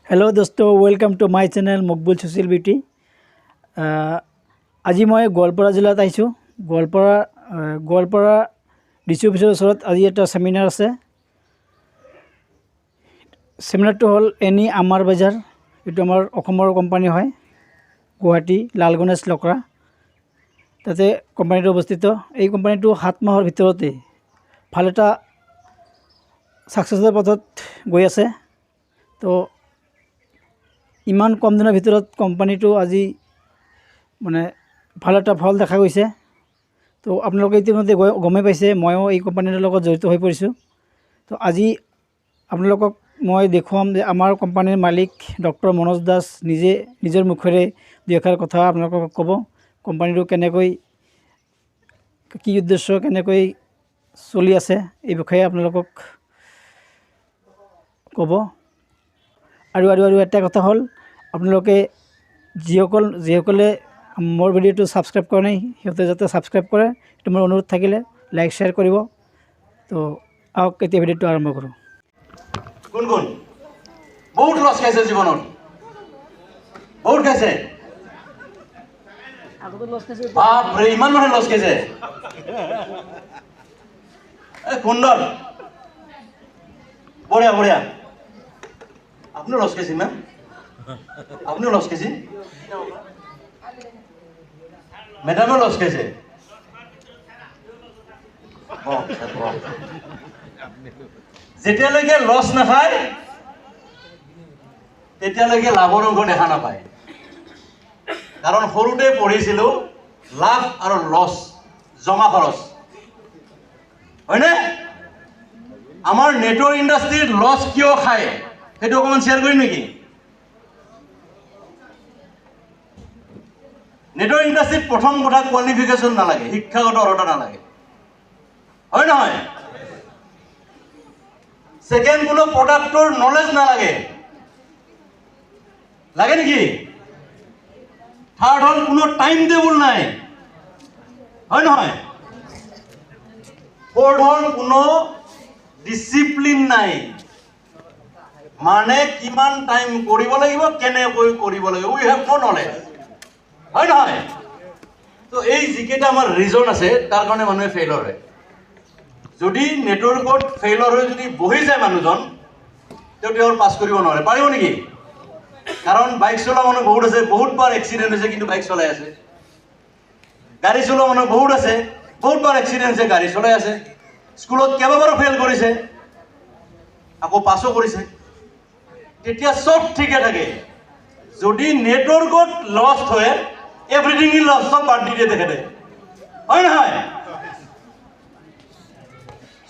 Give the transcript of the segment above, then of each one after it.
Hello दोस्तों, welcome to my channel Maqbul social beauty. आज मैं गोवालपारा जिलात आइছোঁ। गोवालपारा डिसि अफिसर ओसरत आज एटा सेमिनार आछे। सेमिनारটো हल NEE आमार बाजार। एटु आमार अखोमर कोम्पानी है, गुवाहाटी लालगणेश लकड़ा ताते कोम्पानीটো अवस्थित। এই কোম্পানীটো 7 মাহৰ ভিতৰতে ভাল এটা সাকসেসৰ পথত গৈ আছে। তো ইমান কম দিনৰ ভিতৰত কোম্পানীটো আজি মানে ভাল এটা ফল দেখা গৈছে। তো আপোনালোকে ইতিমধ্যে গমে পাইছে, ময়ো এই কোম্পানীৰ লগত জড়িত হৈ পৰিছোঁ। তো আজি আপোনালোকক মই দেখুৱাম যে আমাৰ কোম্পানীৰ মালিক ডক্টৰ মনোজ দাস নিজে নিজৰ মুখেৰে দুই এষাৰ কথা আপোনালোকক ক'ব। কোম্পানীটো কেনেকৈ কি উদ্দেশ্য কেনেকৈ চলি আছে এই বিষয়ে আপোনালোকক ক'ব। আৰু এটা কথা হ'ল, আপোনালোকে যিসকলে মোৰ ভিডিঅ'টো ছাবস্ক্ৰাইব কৰা নাই সিহঁতে যাতে ছাবস্ক্ৰাইব কৰে, এইটো মোৰ অনুৰোধ থাকিলে লাইক শ্বেয়াৰ কৰিব। তো আহক এতিয়া ভিডিঅ'টো আৰম্ভ কৰোঁ। কোন বহুত লছ খাইছে জীৱনত, বহুত খাইছে। বাপৰে, ইমান মানুহে লছ খাইছে। সুন্দৰ, বঢ়িয়া বঢ়িয়া। আপুনিও লছ খাইছে মেম, আপুনিও লছ খাইছে, মেডামেও লছ খাইছে। যেতিয়ালৈকে লছ নাখায় তেতিয়ালৈকে লাভৰ অংশ দেখা নাপায়। কাৰণ সৰুতে পঢ়িছিলোঁ লাভ আৰু লছ জমা খৰচ, হয়নে? আমাৰ নেটৱৰ্ক ইণ্ডাষ্ট্ৰীত লছ কিয় খায় সেইটো অকণমান শ্বেয়াৰ কৰিম নেকি? নেটৱৰ্ক ইণ্ডাষ্ট্ৰীত প্ৰথম কথা কোৱালিফিকেশ্যন নালাগে, শিক্ষাগত অৰ্হতা নালাগে, হয় নহয়? সেকেন্ড, কোনো প্ৰডাক্টৰ নলেজ নালাগে, লাগে নেকি? থাৰ্ড হ'ল কোনো টাইম টেবুল নাই, হয় নহয়? ফ'ৰ্থ হ'ল কোনো ডিচিপ্লিন নাই, মানে কিমান টাইম কৰিব লাগিব, কেনেকৈ কৰিব লাগিব, উই হেভ নো নলেজ, হয় নহয়? তো এই যিকেইটা আমাৰ ৰিজন আছে তাৰ কাৰণে মানুহে ফেইলৰ হয়। যদি নেটৱৰ্কত ফেইলৰ হৈ যদি বহি যায় মানুহজন, তেওঁ পাছ কৰিব নোৱাৰে। পাৰিব নেকি? কাৰণ বাইক চলোৱা মানুহ বহুত আছে, বহুত বাৰ এক্সিডেণ্ট হৈছে কিন্তু বাইক চলাই আছে। গাড়ী চলোৱা মানুহ বহুত আছে, বহুত বাৰ এক্সিডেণ্ট হৈছে, গাড়ী চলাই আছে। স্কুলত কেইবাবাৰো ফেইল কৰিছে, আকৌ পাছো কৰিছে। তেতিয়া চব ঠিকে থাকে। যদি নেটৱৰ্কত লষ্ট হয়, এভৰিথিং ইজ লষ্ট, চব বাদ দি দিয়ে তেখেতে, হয় নহয়?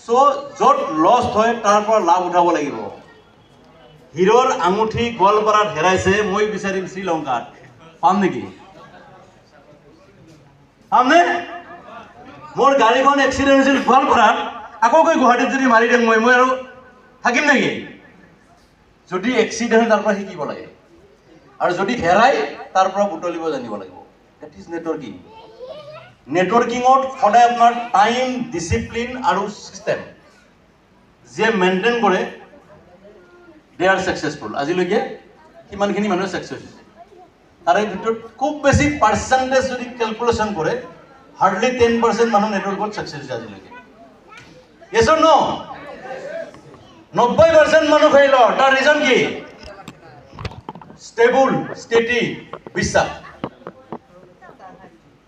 চ' য'ত লষ্ট হয় তাৰ পৰা লাভ উঠাব লাগিব। হিৰৰ আঙুঠি গোৱালপাৰাত হেৰাইছে, মই বিচাৰিম শ্ৰীলংকাত, পাম নেকি? পামনে? মোৰ গাড়ীখন এক্সিডেণ্ট হৈছিল গোৱালপাৰাত, আকৌ গৈ গুৱাহাটীত যদি মাৰি দিম মই আৰু থাকিম নেকি? যদি এক্সিডেণ্ট হয় তাৰ পৰা শিকিব লাগে, আৰু যদি হেৰাই তাৰ পৰা বুটলিব জানিব লাগিব। That is networking. নেটৱৰ্কিঙত সদায় আপোনাৰ টাইম, ডিচিপ্লিন আৰু চিষ্টেম যিয়ে মেইনটেইন কৰে, দে আৰ ছাকচেছফুল। আজিলৈকে কিমানখিনি মানুহে ছাকচেছ হৈছে তাৰে ভিতৰত খুব বেছি পাৰ্চেণ্টেজ যদি কেলকুলেশ্যন কৰে, হাৰ্ডলি 10% মানুহ নেটৱৰ্কত ছাকচেছ হৈছে আজিলৈকে। য়েছ অৰ নো? 90% মানুহ ফেইলৰ। তাৰ ৰিজন কি? ষ্টেবল, ষ্টেডি, বিশ্বাস,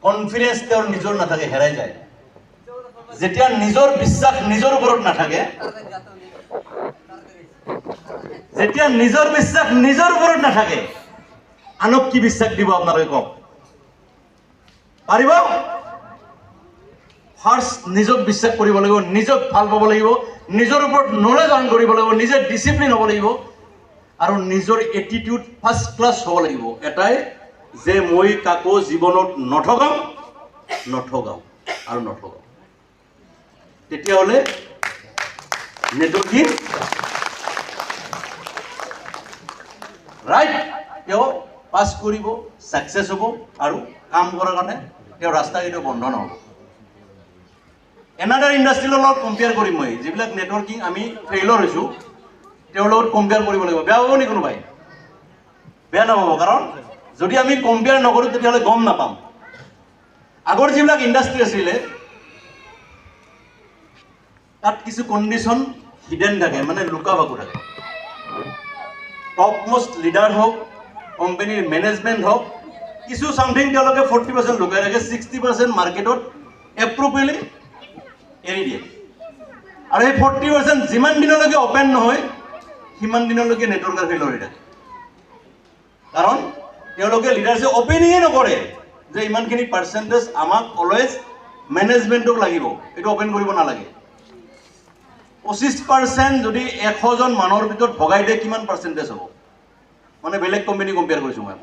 কনফিডেন্স তেওঁৰ নিজৰ নাথাকে, হেৰাই যায়। যেতিয়া নিজৰ বিশ্বাস নিজৰ ওপৰত নাথাকে, যেতিয়া নিজৰ বিশ্বাস নিজৰ ওপৰত নাথাকে, আনক কি বিশ্বাস দিব আপোনালোকে কওক? পাৰিব? ফাৰ্ষ্ট নিজক বিশ্বাস কৰিব লাগিব, নিজক ভাল পাব লাগিব, নিজৰ ওপৰত নলেজ আৰ্ণ কৰিব লাগিব, নিজে ডিচিপ্লিন হ'ব লাগিব, আৰু নিজৰ এটিটিউড ফাৰ্ষ্ট ক্লাছ হ'ব লাগিব। এটাই যে মই কাকো জীৱনত নঠগাম আৰু নঠগাম। তেতিয়াহ'লে নেটৱৰ্কিং ৰাইট, তেওঁ পাছ কৰিব, ছাকচেছ হ'ব, আৰু কাম কৰাৰ কাৰণে তেওঁ ৰাস্তা কেতিয়াও বন্ধ নহ'ব। এনাডাৰ ইণ্ডাষ্ট্ৰীৰ লগত কম্পেয়াৰ কৰিম মই, যিবিলাক নেটৱৰ্কিং আমি ফেইলৰ হৈছোঁ তেওঁৰ লগত কম্পেয়াৰ কৰিব লাগিব। বেয়া হ'ব নেকি কোনোবাই? বেয়া নহ'ব, কাৰণ যদি আমি কম্পেয়াৰ নকৰোঁ তেতিয়াহ'লে গম নাপাম। আগৰ যিবিলাক ইণ্ডাষ্ট্ৰী আছিলে তাত কিছু কণ্ডিশ্যন হিডেন থাকে, মানে লুকা ভাকু থাকে। টপ মোষ্ট লিডাৰ হওক, কোম্পানীৰ মেনেজমেণ্ট হওক, কিছু চামথিং তেওঁলোকে 40% লুকাই ৰাখে, 60% মাৰ্কেটত এপ্ৰপ্ৰিয়েটলি এৰি দিয়ে। আৰু এই 40% যিমান দিনলৈকে অপেন নহয় সিমান দিনলৈকে নেটৱৰ্কাৰ ফেইল হৈ থাকে, কাৰণ তেওঁলোকে লিডাৰশ্বিপ অপেনিঙে নকৰে যে ইমানখিনি পাৰ্চেণ্টেজ আমাক অলৱেজ মেনেজমেণ্টক লাগিব, এইটো অপেন কৰিব নালাগে। 25% যদি 100জন মানুহৰ ভিতৰত ভগাই দিয়ে কিমান পাৰ্চেণ্টেজ হ'ব? মানে বেলেগ কোম্পানী কম্পেয়াৰ কৰিছোঁ মই।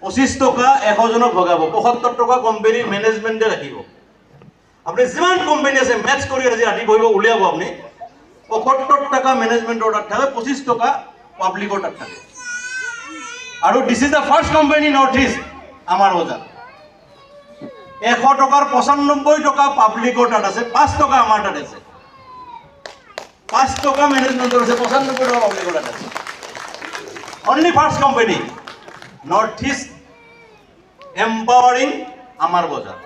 25 টকা 100জনক ভগাব, 75 টকা কোম্পানীৰ মেনেজমেণ্টে ৰাখিব। আপুনি যিমান কোম্পানী আছে মেথছ কৰি আজি ৰাতি বহিব উলিয়াব, আপুনি 75 টকা মেনেজমেণ্টৰ তাত থাকে, 25 টকা পাব্লিকৰ তাত থাকে। আৰু this is the first company north east আমাৰ বজাৰ। 100 টকাৰ 95 টকা পাব্লিকৰ তাত আছে, 5 টকা আমাৰ তাত আছে। 5 টকা মেনেজমেণ্টৰ আছে, 95 টকা পাব্লিকৰ তাত আছে। Only first company north east empowering আমাৰ বজাৰ।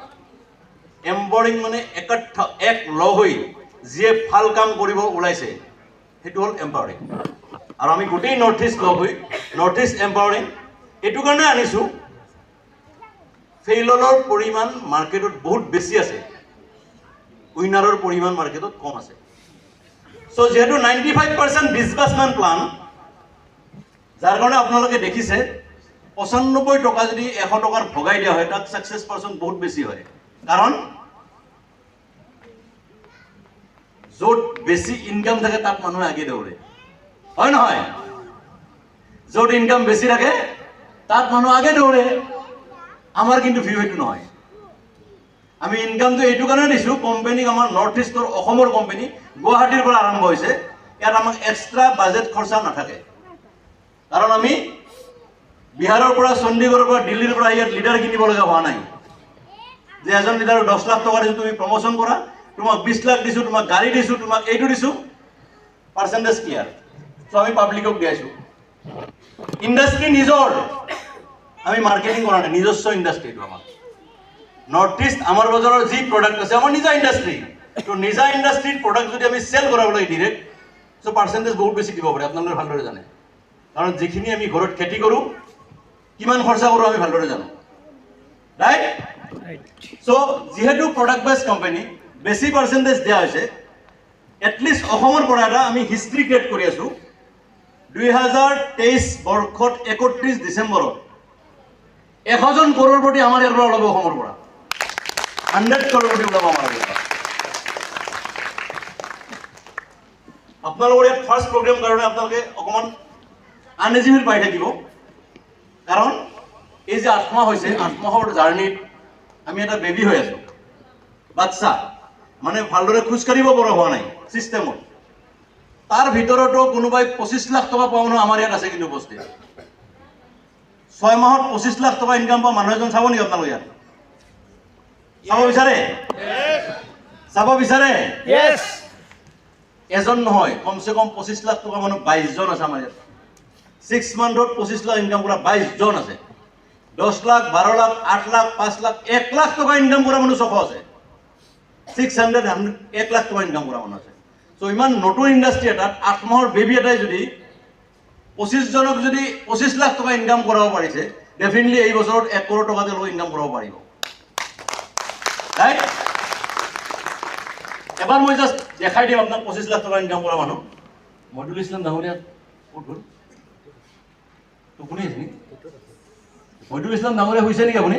এম্পাৱাৰিং মানে এক লগ হৈ যিয়ে ভাল কাম কৰিব ওলাইছে সেইটো হ'ল এম্পাৱাৰিং। আৰু আমি গোটেই নৰ্থ ইষ্ট লগ হৈ নৰ্থ ইষ্ট এম্পাৱাৰিং এইটো কাৰণে আনিছোঁ, ফেইলৰৰ পৰিমাণ মাৰ্কেটত বহুত বেছি আছে, উইনাৰৰ পৰিমাণ মাৰ্কেটত কম আছে। চ' যিহেতু 95% ডিছবাৰ্চমেণ্ট প্লান, যাৰ কাৰণে আপোনালোকে দেখিছে 95 টকা যদি 100 টকাৰ ভগাই দিয়া হয় তাত ছাকচেছ পাৰ্চেণ্ট বহুত বেছি হয়। কাৰণ য'ত বেছি ইনকাম থাকে তাত মানুহে আগে দৌৰে, হয় নহয়? য'ত ইনকাম বেছি থাকে তাত মানুহ আগে দৌৰে। আমাৰ কিন্তু ভিউ এইটো নহয়। আমি ইনকামটো এইটো কাৰণে দিছোঁ, কোম্পানীক আমাৰ নৰ্থ ইষ্টৰ অসমৰ কোম্পানী গুৱাহাটীৰ পৰা আৰম্ভ হৈছে, ইয়াত আমাক এক্সট্ৰা বাজেট খৰচা নাথাকে। কাৰণ আমি বিহাৰৰ পৰা, চণ্ডীগড়ৰ পৰা, দিল্লীৰ পৰা ইয়াত লিডাৰ কিনিব লগা হোৱা নাই যে এজন লিডাৰক 10 লাখ টকা দিছোঁ, তুমি প্ৰমোশ্যন কৰা, তোমাক 20 লাখ দিছোঁ, তোমাক গাড়ী দিছোঁ, তোমাক এইটো দিছোঁ, পাৰ্চেণ্টেজ ক্লিয়াৰ। চ' আমি পাব্লিকক দিয়াইছোঁ। ইণ্ডাষ্ট্ৰী নিজৰ, আমি মাৰ্কেটিং কৰা নাই, নিজস্ব ইণ্ডাষ্ট্ৰী এইটো আমাৰ। নৰ্থ ইষ্ট আমাৰ বজাৰৰ যি প্ৰডাক্ট আছে আমাৰ নিজা ইণ্ডাষ্ট্ৰী, তো নিজা ইণ্ডাষ্ট্ৰীৰ প্ৰডাক্ট যদি আমি চেল কৰাব লাগে ডিৰেক্ট, চ' পাৰ্চেণ্টেজ বহুত বেছি দিব পাৰে, আপোনালোকে ভালদৰে জানে। কাৰণ যিখিনি আমি ঘৰত খেতি কৰোঁ কিমান খৰচা কৰোঁ আমি ভালদৰে জানো, ৰাইট? চ' যিহেতু প্ৰডাক্ট বেছ কোম্পানী বেছি পাৰ্চেণ্টেজ দিয়া হৈছে, এটলিষ্ট অসমৰ পৰা এটা আমি হিষ্ট্ৰী ক্ৰিয়েট কৰি আছোঁ। 2023 বৰ্ষত 31 ডিচেম্বৰত 100জন কৰোড়পতি আমাৰ ইয়াৰ পৰা ওলাব, অসমৰ পৰা 100 কৰোড়পতি ওলাব আমাৰ ইয়াৰ পৰা। আপোনালোকৰ ইয়াত ফাৰ্ষ্ট প্ৰগ্ৰেম কাৰণে আপোনালোকে অকণমান আনএজিবল পাই থাকিব, কাৰণ এই যে 8 মাহ হৈছে, 8 মাহৰ জাৰ্ণিত আমি এটা বেবী হৈ আছোঁ, বাচ্চা, মানে ভালদৰে খোজকাঢ়িব পৰা হোৱা নাই ছিষ্টেমত। তাৰ ভিতৰতো কোনোবাই 25 লাখ টকা পোৱা মানুহ আমাৰ ইয়াত আছে কিন্তু উপস্থিত। 6 মাহত 25 লাখ টকা ইনকাম পোৱা মানুহ এজন চাব নেকি আপোনালোক ইয়াত? চাব বিচাৰে? চাব বিচাৰে? এজন নহয়, কমচে কম 25 লাখ টকা মানুহ 22 জন আছে আমাৰ ইয়াত। 6 মান্থত 25 লাখ ইনকাম কৰা 22 জন আছে। 10 লাখ, 12 লাখ, 8 লাখ, 5 লাখ, 1 লাখ টকা ইনকাম কৰা মানুহ 600 আছে। 600, 1 লাখ টকা ইনকাম কৰা মানুহ আছে। চ' ইমান নতুন ইণ্ডাষ্ট্ৰী এটাত 8 মাহৰ বেবী এটাই যদি 25 জনক যদি 25 লাখ টকা ইনকাম কৰাব পাৰিছে, ডেফিনেটলি এই বছৰত 1 কৰোড় টকা তেওঁলোকে ইনকাম কৰাব পাৰিব, ৰাইট? এবাৰ মই জাষ্ট দেখাই দিম আপোনাক 25 লাখ টকা ইনকাম কৰা মানুহ। মকবুল ইছলাম ডাঙৰীয়া ক'ত গ'ল? টোপনি আছে নেকি? মকবুল ইছলাম ডাঙৰীয়া হৈছে নেকি আপুনি?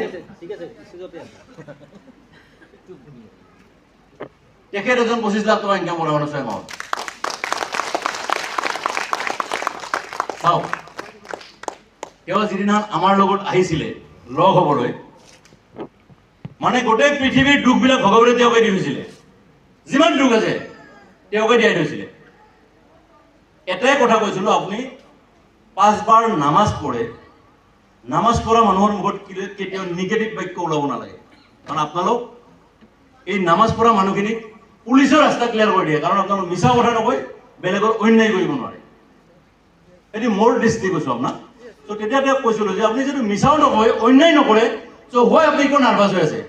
তেখেত এজন 25 লাখ টকা ইনকাম কৰা মানুহ 6 মাহত। চাওক, তেওঁ যিদিনা আমাৰ লগত আহিছিলে লগ হ'বলৈ, মানে গোটেই পৃথিৱীৰ দুখবিলাক ভগৱানে তেওঁকে দি থৈছিলে, যিমান দুখ আছে তেওঁকে দিয়াই থৈছিলে। এটাই কথা কৈছিলোঁ, আপুনি 5 বাৰ নামাজ পঢ়ে, নামাজ পঢ়া মানুহৰ মুখত কেতিয়াও নিগেটিভ বাক্য ওলাব নালাগে, কাৰণ আপোনালোক এই নামাজ পঢ়া মানুহখিনিক পুলিচৰ ৰাস্তা ক্লিয়াৰ কৰি দিয়ে, কাৰণ আপোনালোক মিছা কথা নকৈ বেলেগৰ অন্যায় কৰিব নোৱাৰে। এইটো মোৰ দৃষ্টি কৈছোঁ আপোনাক। তো তেতিয়া তেওঁক কৈছিলোঁ যে আপুনি যদি মিছাও নকয় অন্যায় নকৰে তো হয় আপুনি কিয় নাৰ্ভাছ হৈ আছে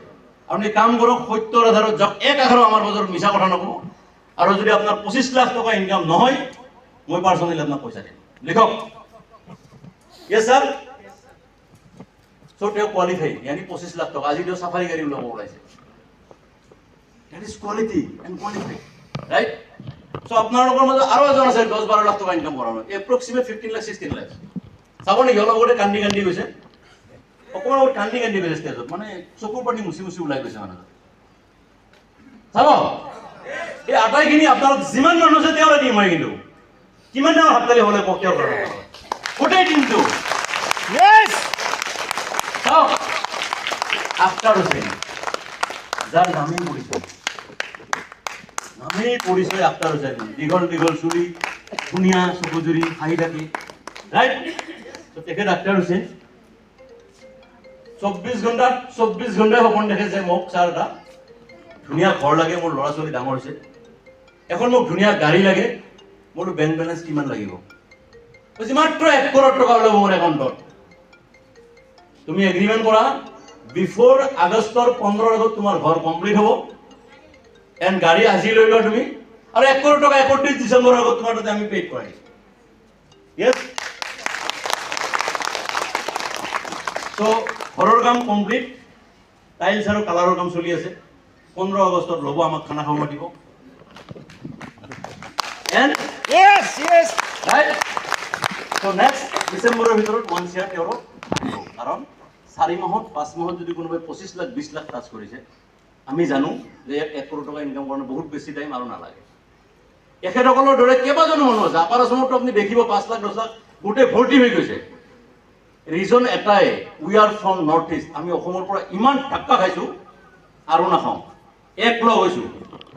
আপুনি কাম কৰক সত্যৰ আধাৰত যাওক এক আধাৰো আমাৰ বজাৰত মিছা কথা নক'ব আৰু যদি আপোনাৰ 25 লাখ টকা ইনকাম নহয় মই পাৰ্চনেলি আপোনাক পইচা দিম লিখক ইয়েছ ছাৰ চ' তেওঁ কোৱালিফাই ইয়ানি 25 লাখ টকা আজি তেওঁ চাফাৰী গাড়ী ওলাব ওলাইছে that is quality and qualified right so আপোনালোকৰ মাজত আৰু এজন আছে 10-12 লাখ টকা ইনকাম কৰা মানুহ এপ্ৰক্সিমেট 15 লাখ 16 লাখ চাব নেকি অলপ আগতে কান্দি কান্দি গৈছে অকণমান আগত কান্দি কান্দি গৈছে ষ্টেজত মানে চকুৰ পানী মুচি মুচি ওলাই গৈছে মানে চাব এই আটাইখিনি আপোনালোক যিমান মানুহ আছে তেওঁৰে দিম মই কিন্তু কিমান ডাঙৰ হাততালি হ'লে কওক তেওঁৰ কাৰণে গোটেই টিমটো Yes! চাওক আফটাৰ হৈছে যাৰ নামেই পৰিচয় আফটাৰ হৈছে দীঘল দীঘল চুলি ধুনীয়া চকুজুৰি হাঁহি থাকি ৰাইট তো তেখেত আফটাৰ হৈছে 24 ঘণ্টাই সপোন দেখে যে মোক ছাৰ এটা ধুনীয়া ঘৰ লাগে মোৰ ল'ৰা ছোৱালী ডাঙৰ হৈছে এখন মোক ধুনীয়া গাড়ী লাগে মোৰ বেংক বেলেঞ্চ কিমান লাগিব কৈছে মাত্ৰ 1 কৰোৰ টকা ওলাব মোৰ একাউণ্টত তুমি এগ্ৰিমেণ্ট কৰা বিফোৰ আগষ্টৰ 15 আগত তোমাৰ ঘৰ কমপ্লিট হ'ব এণ্ড গাড়ী আজি লৈ লোৱা তুমি আৰু 1 কৰোৰ টকা 31 ডিচেম্বৰৰ আগত তোমাৰ তাতে আমি পেড কৰাই ইয়েছ চ' ঘৰৰ কাম কমপ্লিট টাইলছ আৰু কালাৰৰ কাম চলি আছে 15 আগষ্টত ল'ব আমাক খানা খাব মাতিব and Yes! Yes! Right so' next ডিচেম্বৰৰ ভিতৰত 1 ইয়াৰ তেওঁৰ কাৰণ 4 মাহত 5 মাহত যদি কোনোবাই 25 লাখ 20 লাখ টাচ কৰিছে আমি জানো যে 1 কৰোৰ টকা ইনকাম কৰাৰ বহুত বেছি টাইম আৰু নালাগে এখেতসকলৰ দৰে কেইবাজনো মানুহ আছে আপাৰ আছামতো আপুনি দেখিব 5 লাখ 10 লাখ গোটেই ভৰ্তি হৈ গৈছে ৰিজন এটাই we are from north east আমি অসমৰ পৰা ইমান ধাক্কা খাইছোঁ আৰু নাখাওঁ একলগ হৈছোঁ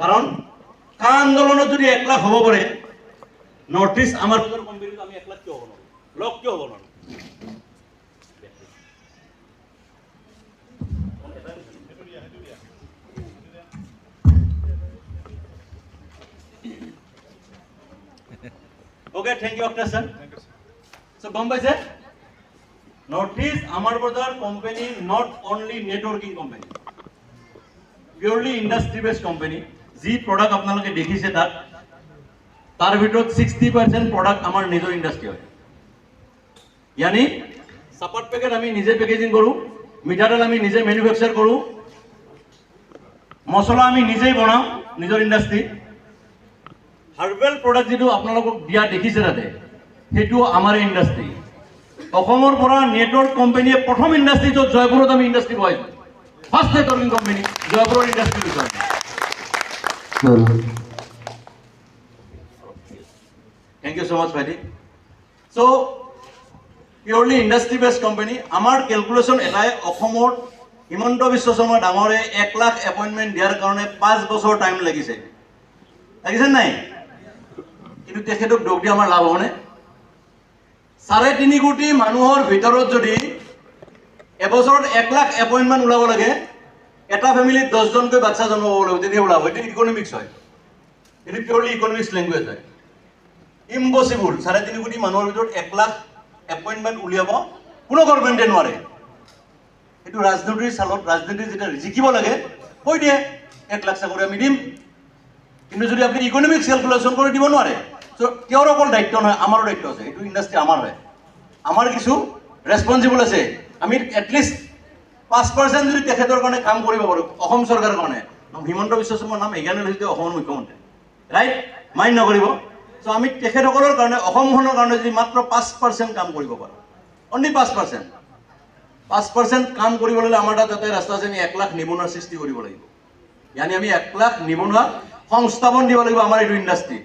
কাৰণ কা আন্দোলনত যদি 1 লাখ হ'ব পাৰে নৰ্থ ইষ্ট আমাৰ কোম্পানীত আমি 1 লাখ কিয় হ'ব নোৱাৰোঁ লগ কিয় হ'ব নোৱাৰোঁ Okay, thank you, Dr. Sir. So, Bombay sir, NEE Amar Bazar company not only networking company, purely industry-based company. Ji product अपना लोगे देखी से तार ভিতৰত 60% product আমাৰ নিজৰ ইন্ডাষ্ট্ৰি হয় यानी সাপোৰ্ট প্যাকেট আমি নিজে প্যাকেজিং কৰো মিঠাতেল আমি নিজে ম্যানুফ্যাকচাৰ কৰো মছলা আমি নিজেই বনাও নিজৰ ইন্ডাষ্ট্ৰি হাৰ্বেল প্ৰোডাক্ট যেটো আপোনালোকক দিয়া দেখিছে তাতে হেতু আমাৰ ইন্ডাষ্ট্ৰি অসমৰ পৰা নেটৱৰ্ক কোম্পানীয়ে প্ৰথম ইন্ডাষ্ট্ৰি য'ত জয়পুৰত আমি ইন্ডাষ্ট্ৰি বহাইছো ফাৰ্ষ্ট নেটৱৰ্কিং কোম্পানী জয়পুৰৰ ইন্ডাষ্ট্ৰি বিষয়ে থ্যাংক ইউ সো মাচ ভাইটি সো পিওৰলি ইন্ডাষ্ট্ৰি বেসড কোম্পানী আমাৰ ক্যালকুলেশন এটাই অসমৰ হিমন্ত বিশ্ব শৰ্মা ডাঙৰে 1 লাখ এপয়েন্টমেন্ট দিয়াৰ কাৰণে 5 বছৰ টাইম লাগিছে নাই কিন্তু তেখেতক দোষ দি আমাৰ লাভ হবনে 3.5 কোটি মানুহৰ ভিতৰত যদি এবছৰত 1 লাখ এপয়েন্টমেন্ট ওলাব লাগে এটা ফ্যামিলিত 10 জনকৈ বাচ্চা জন্ম হ'ব লাগিব তেতিয়া ওলাব এটো ইকোনমিক্স হয় এটো পিওরলি ইকোনমিক্স ল্যাঙ্গুৱেজ হয় ইম্পসিবল 3.5 কোটি মানুহৰ ভিতৰত 1 লাখ এপয়েন্টমেন্ট উলিয়াব কোনো গভৰ্ণমেণ্টে নোৱাৰে এটো ৰাজনীতিৰ চালত ৰাজনীতি যেটা জিকিব লাগে কৈ দিয়ে 1 লাখ চাকৰি আমি দিম কিন্তু যদি আপনি ইকোনমিক্স ক্যালকুলেশন কৰে দিব নোৱাৰে তো তেওঁৰ অকল দায়িত্ব নহয় আমাৰো দায়িত্ব আছে এটো ইন্ডাষ্ট্ৰি আমাৰ হয় আমাৰ কিছু ৰেসপন্সিবল আছে আমি এটলিস্ট 5% যদি তেখেতৰ কাৰণে কাম কৰিব পাৰো অসম চৰকাৰৰ কাৰণে হিমন্ত বিশ্ব শৰ্মাৰ নাম এগানে লৈছে অসমৰ মুখ্যমন্ত্ৰী ৰাইট মাইন্ড নকৰিব সো আমি তেখেতসকলৰ কাৰণে অসমখনৰ কাৰণে যদি মাত্ৰ 5% কাম কৰিব পাৰো অনলি 5% কাম কৰিবলৈ আমাৰ তাতে ৰাস্তা আছে আমি 1 লাখ নিবনুৱা সৃষ্টি কৰিব লাগিব यानी আমি 1 লাখ নিবনুৱা সংস্থাপন দিব লাগিব আমাৰ এই ইন্ডাষ্ট্ৰি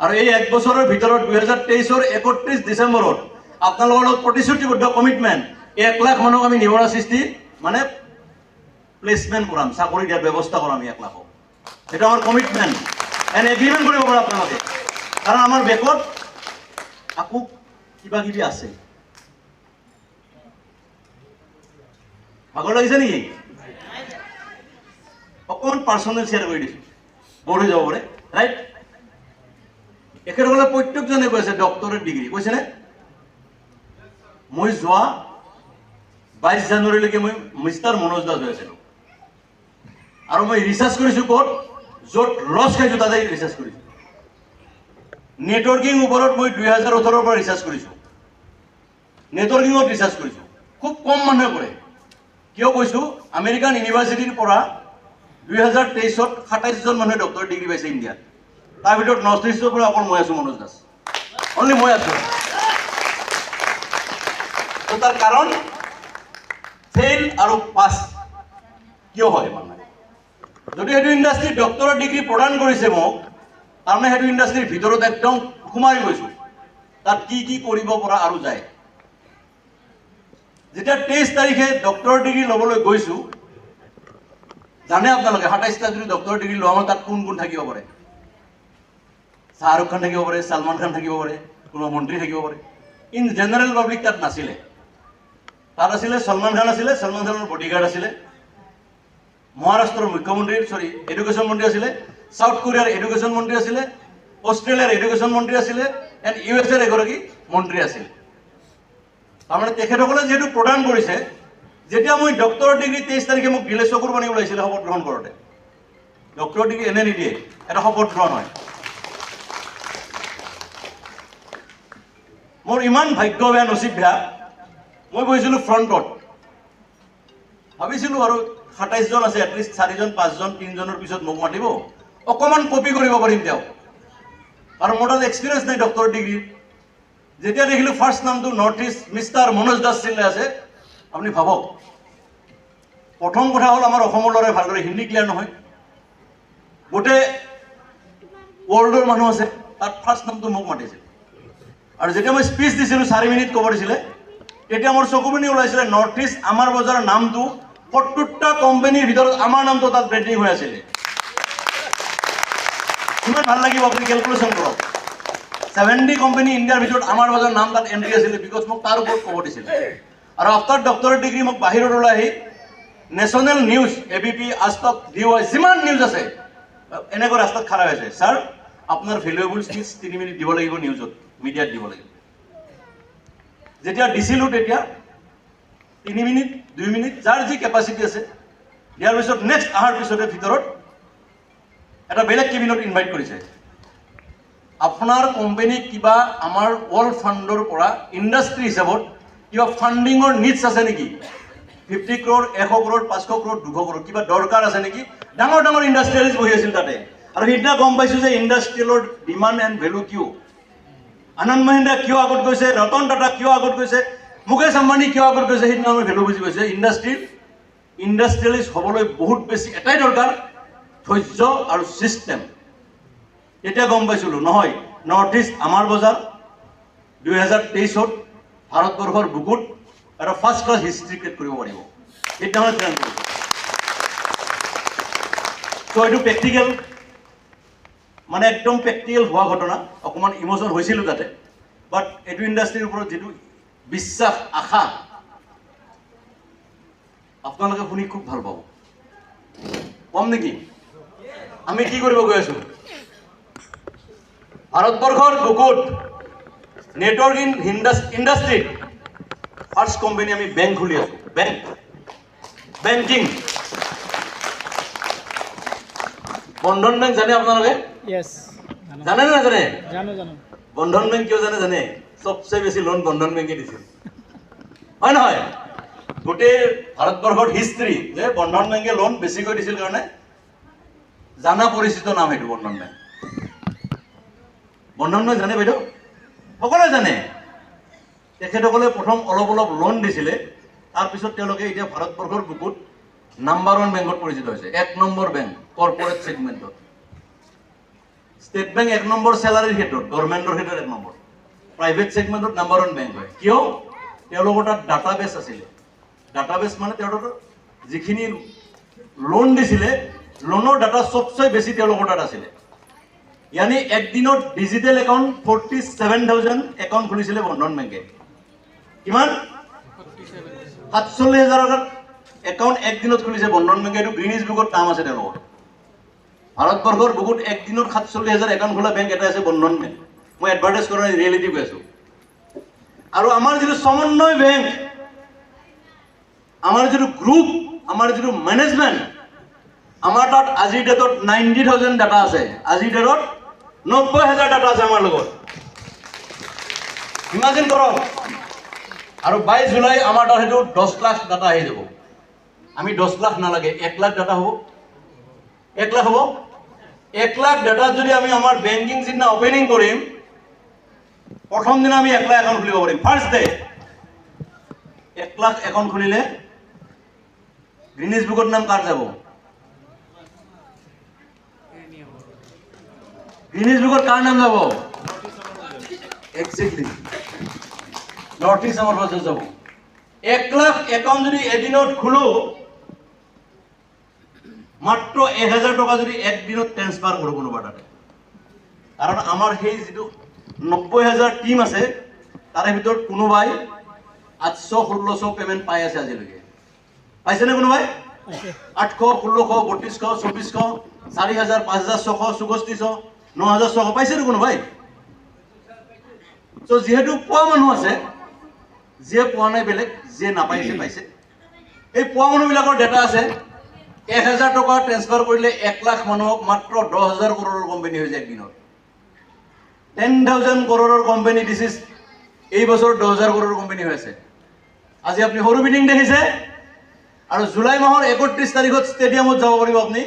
আৰু এই 1 বছৰৰ ভিতৰত 2023 ৰ 31 ডিসেম্বৰত আপোনালোকৰ লগত প্ৰতিশ্ৰুতিবদ্ধ কমিটমেন্ট 1 লাখ মানুহক আমি নিবনুৱা সৃষ্টি মানে প্লেসমেন্ট কৰাম চাকৰি দিয়াৰ ব্যৱস্থা কৰাম 1 লাখ এটা আমাৰ কমিটমেন্ট এন্ড এগ্ৰিমেন্ট কৰিব পৰা আপোনালোকে কাৰণ আমাৰ বেকত আকু কিবা কিবি আছে ভাগৰ লাগিছে নেকি অকণ পাৰ্সোনাল শেয়াৰ কৰি দিছো বঢ়ি যাব পাৰে ৰাইট একেসকলে প্ৰত্যেকজনে কৈছে ডক্টৰেট ডিগ্ৰী কৈছে নে মই যোৱা 22 জানুৱাৰীলৈকে মই মিষ্টাৰ মনোজ দাস হৈ আছিলোঁ আৰু মই ৰিচাৰ্চ কৰিছোঁ ক'ত য'ত লছ খাইছোঁ তাতে ৰিচাৰ্চ কৰিছোঁ নেটৱৰ্কিং ওপৰত মই 2018 পৰা ৰিচাৰ্চ কৰিছোঁ নেটৱৰ্কিঙত ৰিচাৰ্চ কৰিছোঁ খুব কম মানুহে কৰে কিয় কৈছোঁ আমেৰিকান ইউনিভাৰ্চিটিৰ পৰা 2023ত 27জন মানুহে ডক্টৰ ডিগ্ৰী পাইছে ইণ্ডিয়াত তাৰ ভিতৰত নৰ্থ ইষ্টৰ পৰা অকল মই আছোঁ মনোজ দাস অনলি মই আছোঁ তো তাৰ কাৰণ ফেইল আৰু পাছ কিয় হয় মানে যদি সেইটো ইণ্ডাষ্ট্ৰী ডক্টৰৰ ডিগ্ৰী প্ৰদান কৰিছে মোক তাৰমানে সেইটো ইণ্ডাষ্ট্ৰীৰ ভিতৰত একদম সোমাই গৈছোঁ তাত কি কি কৰিব পৰা আৰু যায় যেতিয়া 23 তাৰিখে ডক্টৰৰ ডিগ্ৰী ল'বলৈ গৈছোঁ জানে আপোনালোকে 27টা যদি ডক্টৰৰ ডিগ্ৰী লোৱা হয় তাত কোন কোন থাকিব পাৰে শ্বাহৰুখ খান থাকিব পাৰে ছলমান খান থাকিব পাৰে কোনো মন্ত্ৰী থাকিব পাৰে ইন জেনেৰেল পাব্লিক তাত নাছিলে তাত আছিলে ছলমান খান আছিলে ছলমান খানৰ বডিগাৰ্ড আছিলে মহাৰাষ্ট্ৰৰ মুখ্যমন্ত্ৰী এডুকেশ্যন মন্ত্ৰী আছিলে সাউথ কোৰিয়াৰ এডুকেশ্যন মন্ত্ৰী আছিলে অষ্ট্ৰেলিয়াৰ এডুকেশ্যন মন্ত্ৰী আছিলে এণ্ড ইউএছএৰ এগৰাকী মন্ত্ৰী আছিল তাৰমানে তেখেতসকলে যিহেতু প্ৰদান কৰিছে যেতিয়া মই ডক্টৰৰ ডিগ্ৰী 23 তাৰিখে মোক দিলে চকুৰ পানী ওলাইছিলে শপত গ্ৰহণ কৰোঁতে ডক্টৰৰ ডিগ্ৰী এনে নিদিয়ে এটা শপত গ্ৰহণ হয় মোৰ ইমান ভাগ্য বেয়া নচিব বেয়া মই বহিছিলোঁ ফ্ৰণ্টত ভাবিছিলোঁ আৰু 27 জন আছে এটলিষ্ট 4 জন 5 জন 3 জনৰ পিছত মোক মাতিব অকণমান কপি কৰিব পাৰিম তেওঁ আৰু মোৰ তাত এক্সপিৰিয়েঞ্চ নাই ডক্টৰ ডিগ্ৰী যেতিয়া দেখিলোঁ ফাৰ্ষ্ট নামটো north east mister Manoj Das চিল্লে আছে আপুনি ভাবক প্ৰথম কথা হ'ল আমাৰ অসমৰ ল'ৰাই ভালদৰে হিন্দী ক্লিয়াৰ নহয় গোটেই ৱৰ্ল্ডৰ মানুহ আছে তাত ফাৰ্ষ্ট নামটো মোক মাতিছিল আৰু যেতিয়া মই স্পীচ দিছিলোঁ 4 মিনিট ক'ব দিছিলে তেতিয়া মোৰ চকুপানী ওলাইছিলে নৰ্থ ইষ্ট আমাৰ বজাৰ নামটো 70টা কোম্পানীৰ ভিতৰত আমাৰ নামটো তাত ব্ৰেণ্ডিং হৈ আছিলে কিমান ভাল লাগিব আপুনি কেলকুলেশ্যন কৰক 70 কোম্পানী ইণ্ডিয়াৰ ভিতৰত আমাৰ বজাৰ নাম তাত এণ্ট্ৰি আছিলে বিকজ মোক তাৰ ওপৰত ক'ব দিছিলে আৰু আফটাৰ ডক্টৰৰ ডিগ্ৰী মোক বাহিৰত ওলাই আহি national news ABP Aaj Tak DY যিমান নিউজ আছে এনেকৈ ৰাস্তাত খাৰা হৈছে ছাৰ আপোনাৰ ভেলুৱেবল স্পীচ 3 মিনিট দিব লাগিব নিউজত মিডিয়াত দিব লাগিব যেতিয়া দিছিলোঁ তেতিয়া 3 মিনিট 2 মিনিট যাৰ যি কেপাচিটি আছে দিয়াৰ পিছত নেক্সট অহাৰ পিছতে ভিতৰত এটা বেলেগ কেবিনত ইনভাইট কৰিছে আপোনাৰ কোম্পানী কিবা আমাৰ ৱৰ্ল্ড ফাণ্ডৰ পৰা ইণ্ডাষ্ট্ৰী হিচাপত কিবা ফাণ্ডিঙৰ নিডছ আছে নেকি 50 crore 100 crore 500 crore 200 crore কিবা দৰকাৰ আছে নেকি ডাঙৰ ডাঙৰ ইণ্ডাষ্ট্ৰিয়েলিষ্ট বহি আছিল তাতে আৰু সেইদিনা গম পাইছোঁ যে ইণ্ডাষ্ট্ৰিয়েলৰ ডিমাণ্ড এণ্ড ভেলু কিয় আনন্দ মহিন্দ্ৰা কিয় আগত গৈছে ৰতন টাটা কিয় আগত গৈছে মুকেশ আম্বানী কিয় আগত গৈছে সেইদিনা আমি ভেলু বুজি পাইছোঁ ইণ্ডাষ্ট্ৰিয়েলিষ্ট হ'বলৈ বহুত বেছি এটাই দৰকাৰ ধৈৰ্য আৰু ছিষ্টেম এতিয়া গম পাইছিলোঁ নহয় নৰ্থ ইষ্ট আমাৰ বজাৰ 2023ত ভাৰতবৰ্ষৰ বুকুত এটা ফাৰ্ষ্ট ক্লাছ হিষ্ট্ৰী ক্ৰিয়েট কৰিব পাৰিব সেইদিনাখন প্লেন কৰিছোঁ ত' এইটো প্ৰেক্টিকেল মানে একদম প্ৰেক্টিকেল হোৱা ঘটনা অকণমান ইম'চন হৈছিলোঁ তাতে বাট এইটো ইণ্ডাষ্ট্ৰীৰ ওপৰত যিটো বিশ্বাস আশা আপোনালোকে শুনি খুব ভাল পাব কম নেকি আমি কি কৰিব গৈ আছোঁ ভাৰতবৰ্ষৰ বুকুত নেটৱৰ্কিং ইণ্ডাষ্ট্ৰীত ফাৰ্ষ্ট কোম্পানী আমি বেংক খুলি আছোঁ বেংকিং বন্ধন বেংক জানে আপোনালোকে জানে নে নাজানে বন্ধন বেংক কিয় জানে চবচে বেছি লোন বন্ধন বেংকে দিছিল হয় নহয় গোটেই ভাৰতবৰ্ষৰ হিষ্ট্ৰী যে বন্ধন বেংকে লোন বেছিকৈ দিছিল কাৰণে জানা পৰিচিত নাম সেইটো বন্ধন বেংক জানে বাইদেউ সকলোৱে জানে তেখেতসকলে প্ৰথম অলপ লোন দিছিলে তাৰপিছত তেওঁলোকে এতিয়া ভাৰতবৰ্ষৰ বুকুত নাম্বাৰ 1 বেংকত পৰিচিত হৈছে 1 নম্বৰ বেংক কৰ্পৰেট ছেগমেণ্টত ষ্টেট বেংক 1 নম্বৰ চেলাৰীৰ ক্ষেত্ৰত গভৰ্ণমেণ্টৰ ক্ষেত্ৰত 1 নম্বৰ প্ৰাইভেট ছেগমেণ্টত নাম্বাৰ 1 বেংক হয় কিয় তেওঁলোকৰ তাত ডাটাবেছ আছিলে ডাটাবেছ মানে তেওঁলোকৰ যিখিনি লোন দিছিলে লোনৰ ডাটা চবচে বেছি তেওঁলোকৰ তাত আছিলে यानी एक दिनों डिजिटल अकाउंट 47,000 अकाउंट खुलिছিলে বন্ধন বেংকে কিমান 47,000 একাউন্ট এক দিনত খুলিছে বন্ধন বেংকে এটো গ্ৰীনিজ বুকত নাম আছে তেওঁলোকৰ ভাৰতবৰ্ষৰ বুকুত এক দিনত 47,000 একাউন্ট খোলা বেংক এটা আছে বন্ধন বেংক মই এডভাৰটাইজ কৰা ৰিয়েলিটি কৈ আছো আৰু আমাৰ যিটো সমন্বয় বেংক, আমাৰ যিটো গ্ৰুপ, আমাৰ যিটো মেনেজমেণ্ট, আমাৰ তাত আজিৰ ডেটত 90,000 ডাটা আছে। আজিৰ ডেটত 90,000 ডাটা আছে আমাৰ লগত। ইমাজিন কৰক। আৰু 22 জুলাই আমাৰ তাত সেইটো 10 লাখ ডাটা আহি যাব। আমি 10 লাখ নালাগে, 1 লাখ ডাটা হ'ব। 1 লাখ হ'ব। 1 লাখ ডাটাত যদি আমি আমাৰ বেংকিং যিদিনা অপেনিং কৰিম, প্ৰথম দিনা আমি 1 লাখ একাউণ্ট খুলিব পাৰিম। ফাৰ্ষ্ট ডে 1 লাখ একাউণ্ট খুলিলে গ্ৰীনিজ বুকত নাম কাৰ যাব? গ্ৰীনিজ বুকত কাৰ নাম যাব? এক্সেক্টলি নৰ্থ ইষ্ট আমাৰ বাজাৰ যাব। 1 লাখ একাউণ্ট যদি এদিনত খোলো, মাত্ৰ 1,000 টকা যদি একদিনত ট্ৰেন্সফাৰ কৰোঁ কোনোবা তাতে, কাৰণ আমাৰ সেই যিটো 90,000 টিম আছে, তাৰে ভিতৰত কোনোবাই 800-1600 পেমেণ্ট পাই আছে আজিলৈকে। পাইছেনে কোনোবাই? 800, 1600, 3200, 2400, 4,000, 5,600, 6400, 9,600 পাইছেনে কোনোবাই? চ' যিহেতু পোৱা মানুহ আছে, যিয়ে পোৱা নাই বেলেগ, যিয়ে নাপাইছে পাইছে। এই পোৱা মানুহবিলাকৰ ডেটা আছে। 1,000 টকা ট্ৰেন্সফাৰ কৰিলে 1 লাখ মানুহক মাত্ৰ 10,000 কৰোৰৰ কোম্পানী হৈ যায় একদিনত। 10,000 কৰোৰৰ কোম্পানী, দিছ ইজ এই বছৰ 10,000 কৰোৰৰ কোম্পানী হৈ আছে। আজি আপুনি সৰু মিটিং দেখিছে, আৰু জুলাই মাহৰ 31 তাৰিখত ষ্টেডিয়ামত যাব পাৰিব আপুনি।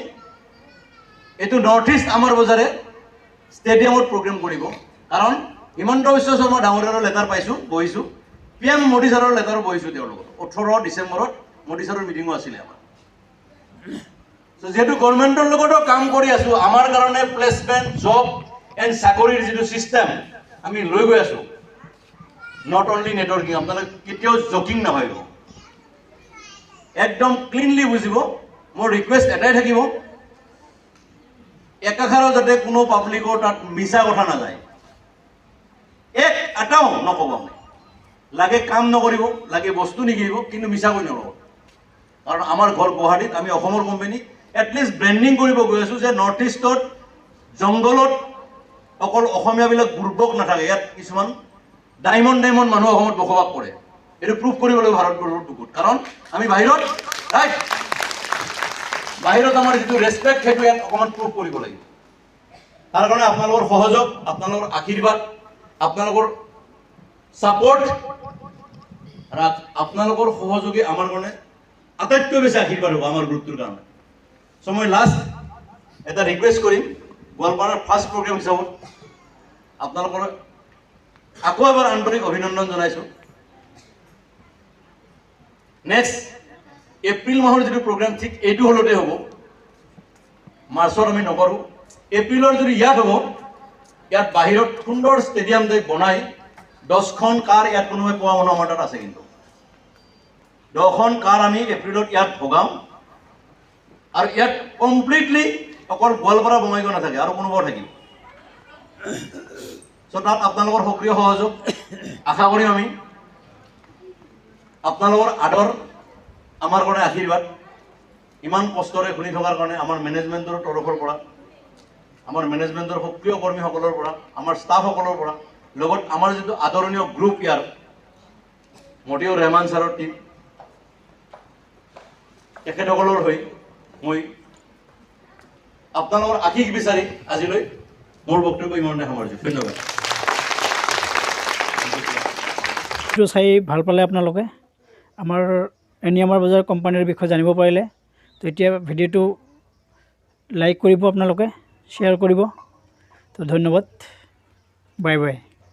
এইটো নৰ্থ ইষ্ট আমাৰ বজাৰে ষ্টেডিয়ামত প্ৰগ্ৰেম কৰিব। কাৰণ হিমন্ত বিশ্ব শৰ্মা ডাঙৰীয়াৰৰ লেটাৰ পাইছোঁ, বহিছোঁ। PM মোদী ছাৰৰ লেটাৰো বহিছোঁ তেওঁৰ লগত। 18 ডিচেম্বৰত মোদী ছাৰৰ মিটিঙো আছিলে আমাৰ। যেহেতু গভৰ্ণমেণ্টৰ লগতো কাম কৰি আছোঁ, আমাৰ কাৰণে প্লেচমেণ্ট, জব এণ্ড চাকৰিৰ যিটো ছিষ্টেম আমি লৈ গৈ আছোঁ, নট অনলি নেটৱৰ্কিং, আপোনালোকে কেতিয়াও জকিং নাভাবিব, একদম ক্লিনলি বুজিব। মোৰ ৰিকুৱেষ্ট এটাই থাকিব, একাষাৰো যাতে কোনো পাব্লিকৰ তাত মিছা কথা নাযায়, এটাও নক'ব। আপুনি লাগে কাম নকৰিব, লাগে বস্তু নিকিনিব, কিন্তু মিছা কৈ নল'ব। কাৰণ আমাৰ ঘৰ গুৱাহাটীত, আমি অসমৰ কোম্পানী। এটলিষ্ট ব্ৰেণ্ডিং কৰিব গৈ আছোঁ যে নৰ্থ ইষ্টত জংঘলত অকল অসমীয়াবিলাক বুৰ্বক নাথাকে, ইয়াত কিছুমান ডায়মণ্ড মানুহ অসমত বসবাস কৰে। এইটো প্ৰুভ কৰিব লাগিব ভাৰতবৰ্ষৰ বুকুত। কাৰণ আমি বাহিৰত আমাৰ যিটো ৰেচপেক্ট, সেইটো ইয়াত অকণমান প্ৰুভ কৰিব লাগিব। তাৰ কাৰণে আপোনালোকৰ সহযোগ, আপোনালোকৰ আশীৰ্বাদ, আপোনালোকৰ ছাপৰ্ট, আপোনালোকৰ সহযোগী আমাৰ কাৰণে আটাইতকৈ বেছি আশীৰ্বাদ হ'ব আমাৰ গ্ৰুপটোৰ কাৰণে। চ' মই লাষ্ট এটা ৰিকুৱেষ্ট কৰিম, গোৱালপাৰাৰ ফাৰ্ষ্ট প্ৰগ্ৰেম হিচাপত আপোনালোকৰ আকৌ এবাৰ আন্তৰিক অভিনন্দন জনাইছোঁ। নেক্সট এপ্ৰিল মাহৰ যিটো প্ৰগ্ৰেম, ঠিক এইটো হলতে হ'ব। মাৰ্চত আমি নকৰোঁ। এপ্ৰিলৰ যদি ইয়াত হ'ব, ইয়াত বাহিৰত সুন্দৰ ষ্টেডিয়াম টাইপ বনাই 10খন কাৰ ইয়াত কোনোবাই পোৱা মানুহ আমাৰ তাত আছে। কিন্তু 10খন কাৰ আমি এপ্ৰিলত ইয়াত ভগাম, আৰু ইয়াত কমপ্লিটলি অকল গোৱালপাৰা বঙাইগাঁও নাথাকে, আৰু কোনোবাও থাকিব। চ' তাত আপোনালোকৰ সক্ৰিয় সহযোগ আশা কৰিম আমি। আপোনালোকৰ আদৰ আমাৰ কাৰণে আশীৰ্বাদ, ইমান কষ্টৰে শুনি থকাৰ কাৰণে আমাৰ মেনেজমেণ্টৰ তৰফৰ পৰা, আমাৰ মেনেজমেণ্টৰ সক্ৰিয় কৰ্মীসকলৰ পৰা, আমাৰ ষ্টাফসকলৰ পৰা, লগত আমাৰ যিটো আদৰণীয় গ্ৰুপ ইয়াৰ মতিউৰ ৰেহমান ছাৰৰ টীম, তেখেতসকলৰ হৈ মই আপোনালোকৰ আশীষ বিচাৰি আজিলৈ মোৰ বক্তব্য ইমানে সামৰিছোঁ। ধন্যবাদ। ভিডিঅ'টো চাই ভাল পালে আপোনালোকে, আমাৰ NE আমাৰ বজাৰ কোম্পানীৰ বিষয়ে জানিব পাৰিলে, তো এতিয়া ভিডিঅ'টো লাইক কৰিব, আপোনালোকে শ্বেয়াৰ কৰিব। তো ধন্যবাদ, বাই বাই।